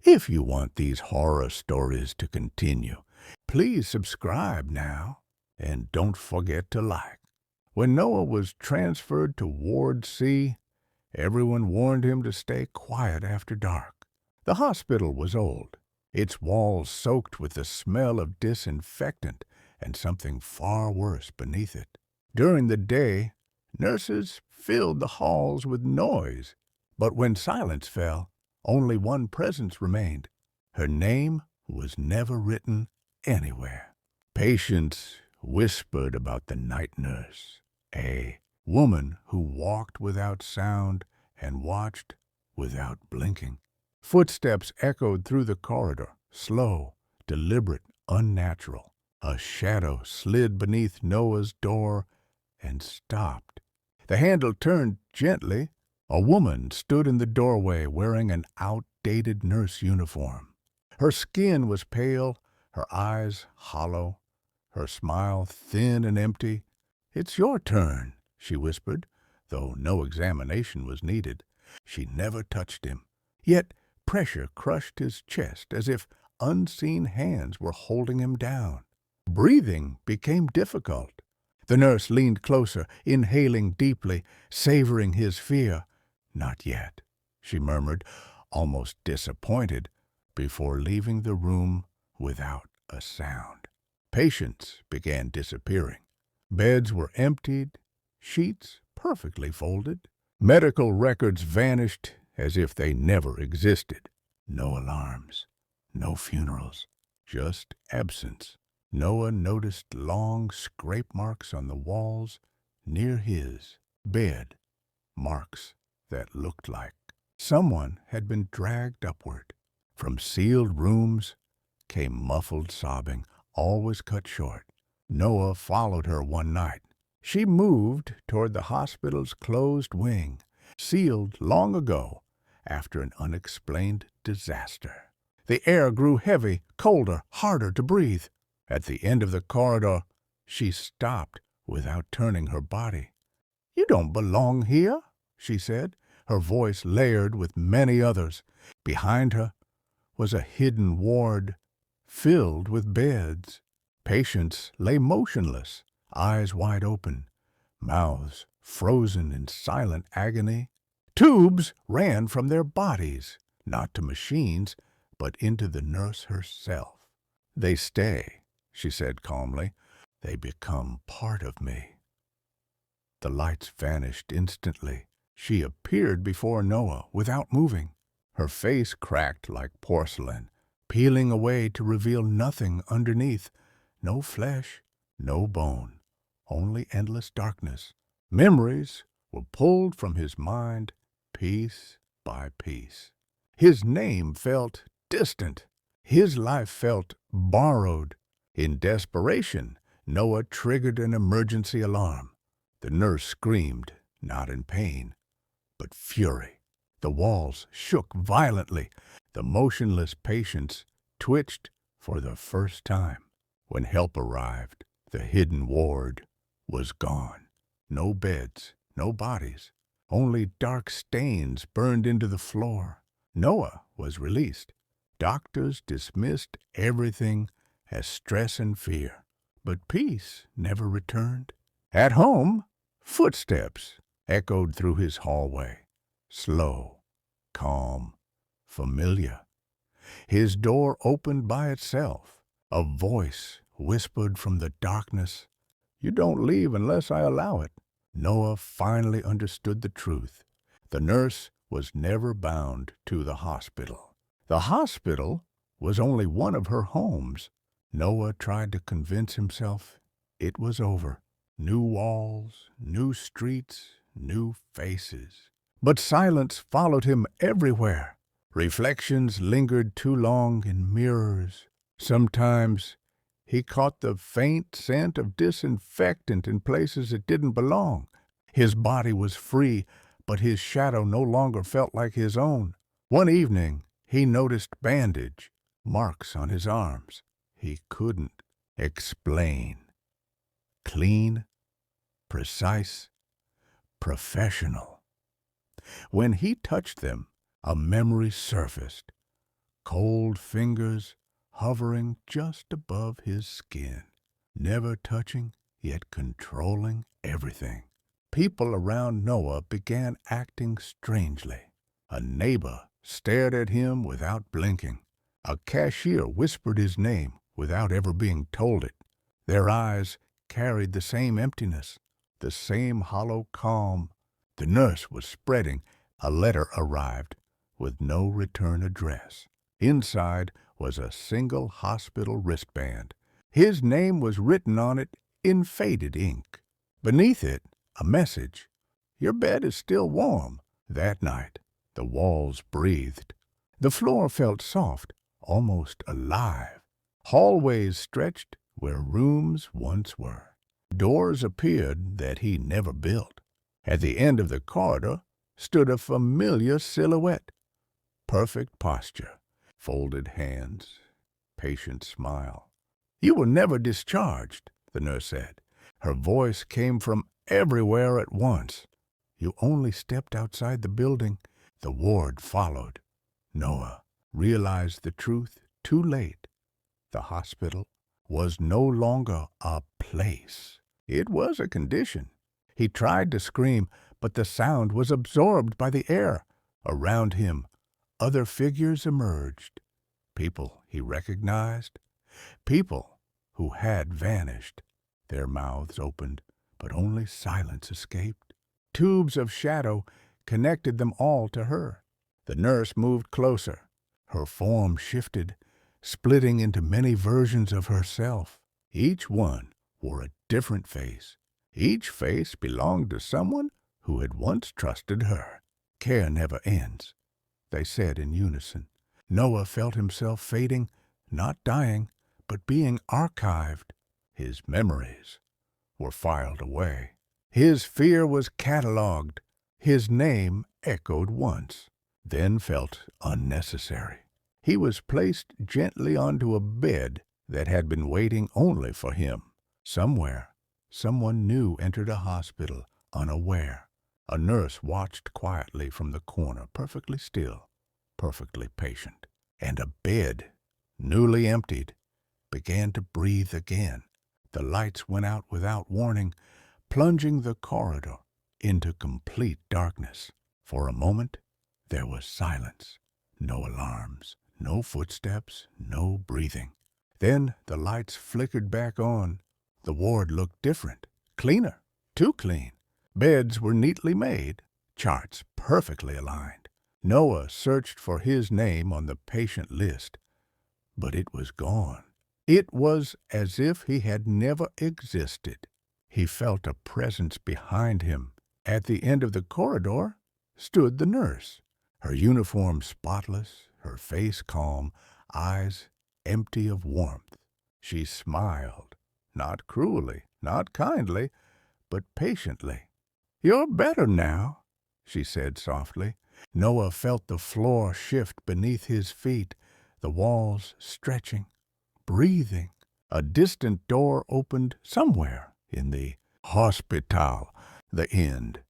If you want these horror stories to continue, please subscribe now and don't forget to like. When Noah was transferred to Ward C, everyone warned him to stay quiet after dark. The hospital was old, its walls soaked with the smell of disinfectant and something far worse beneath it. During the day, nurses filled the halls with noise, but when silence fell, only one presence remained. Her name was never written anywhere. Patients whispered about the night nurse, a woman who walked without sound and watched without blinking. Footsteps echoed through the corridor, slow, deliberate, unnatural. A shadow slid beneath Noah's door and stopped. The handle turned gently. A woman stood in the doorway wearing an outdated nurse uniform. Her skin was pale, her eyes hollow, her smile thin and empty. "It's your turn," she whispered, though no examination was needed. She never touched him. Yet pressure crushed his chest as if unseen hands were holding him down. Breathing became difficult. The nurse leaned closer, inhaling deeply, savoring his fear. "Not yet," she murmured, almost disappointed, before leaving the room without a sound. Patients began disappearing. Beds were emptied, sheets perfectly folded. Medical records vanished as if they never existed. No alarms, no funerals, just absence. Noah noticed long scrape marks on the walls near his bed, marks that looked like someone had been dragged upward. From sealed rooms came muffled sobbing, always cut short. Noah followed her one night. She moved toward the hospital's closed wing, sealed long ago after an unexplained disaster. The air grew heavy, colder, harder to breathe. At the end of the corridor, she stopped without turning her body. "You don't belong here," she said, her voice layered with many others. Behind her was a hidden ward filled with beds. Patients lay motionless, eyes wide open, mouths frozen in silent agony. Tubes ran from their bodies, not to machines, but into the nurse herself. "They stay," she said calmly. "They become part of me." The lights vanished instantly. She appeared before Noah without moving. Her face cracked like porcelain, peeling away to reveal nothing underneath. No flesh, no bone, only endless darkness. Memories were pulled from his mind piece by piece. His name felt distant. His life felt borrowed. In desperation, Noah triggered an emergency alarm. The nurse screamed, not in pain, but fury. The walls shook violently. The motionless patients twitched for the first time. When help arrived, the hidden ward was gone. No beds, no bodies, only dark stains burned into the floor. Noah was released. Doctors dismissed everything as stress and fear, but peace never returned. At home, footsteps echoed through his hallway, slow, calm, familiar. His door opened by itself. A voice whispered from the darkness, "You don't leave unless I allow it." Noah finally understood the truth. The nurse was never bound to the hospital. The hospital was only one of her homes. Noah tried to convince himself it was over. New walls, new streets, new faces. But silence followed him everywhere. Reflections lingered too long in mirrors. Sometimes he caught the faint scent of disinfectant in places it didn't belong. His body was free, but his shadow no longer felt like his own. One evening, he noticed bandage, marks on his arms. He couldn't explain. Clean, precise, professional. When he touched them, a memory surfaced. cold fingers hovering just above his skin, never touching, yet controlling everything. People around Noah began acting strangely. A neighbor stared at him without blinking. A cashier whispered his name without ever being told it. Their eyes carried the same emptiness, the same hollow calm. The nurse was spreading. A letter arrived with no return address. Inside was a single hospital wristband. His name was written on it in faded ink. Beneath it, a message. Your bed is still warm. That night, the walls breathed. The floor felt soft, almost alive. Hallways stretched where rooms once were. Doors appeared that he never built. At the end of the corridor stood a familiar silhouette. Perfect posture, folded hands, patient smile. You were never discharged, the nurse said. Her voice came from everywhere at once. You only stepped outside the building. The ward followed. Noah realized the truth too late. The hospital was no longer a place. It was a condition. He tried to scream, but the sound was absorbed by the air. Around him, other figures emerged. People he recognized. People who had vanished. Their mouths opened, but only silence escaped. Tubes of shadow connected them all to her. The nurse moved closer. Her form shifted, splitting into many versions of herself. Each one wore a different face. Each face belonged to someone who had once trusted her. Care never ends, they said in unison. Noah felt himself fading, not dying, but being archived. His memories were filed away. His fear was catalogued. His name echoed once, then felt unnecessary. He was placed gently onto a bed that had been waiting only for him. Somewhere, someone new entered a hospital, unaware. A nurse watched quietly from the corner, perfectly still, perfectly patient. And a bed, newly emptied, began to breathe again. The lights went out without warning, plunging the corridor into complete darkness. For a moment, there was silence. No alarms, no footsteps, no breathing. Then the lights flickered back on. The ward looked different, cleaner, too clean. Beds were neatly made, charts perfectly aligned. Noah searched for his name on the patient list, but it was gone. It was as if he had never existed. He felt a presence behind him. At the end of the corridor stood the nurse, her uniform spotless, her face calm, eyes empty of warmth. She smiled, not cruelly, not kindly, but patiently. "You're better now," she said softly. Noah felt the floor shift beneath his feet, the walls stretching, breathing. A distant door opened somewhere in the hospital. The end.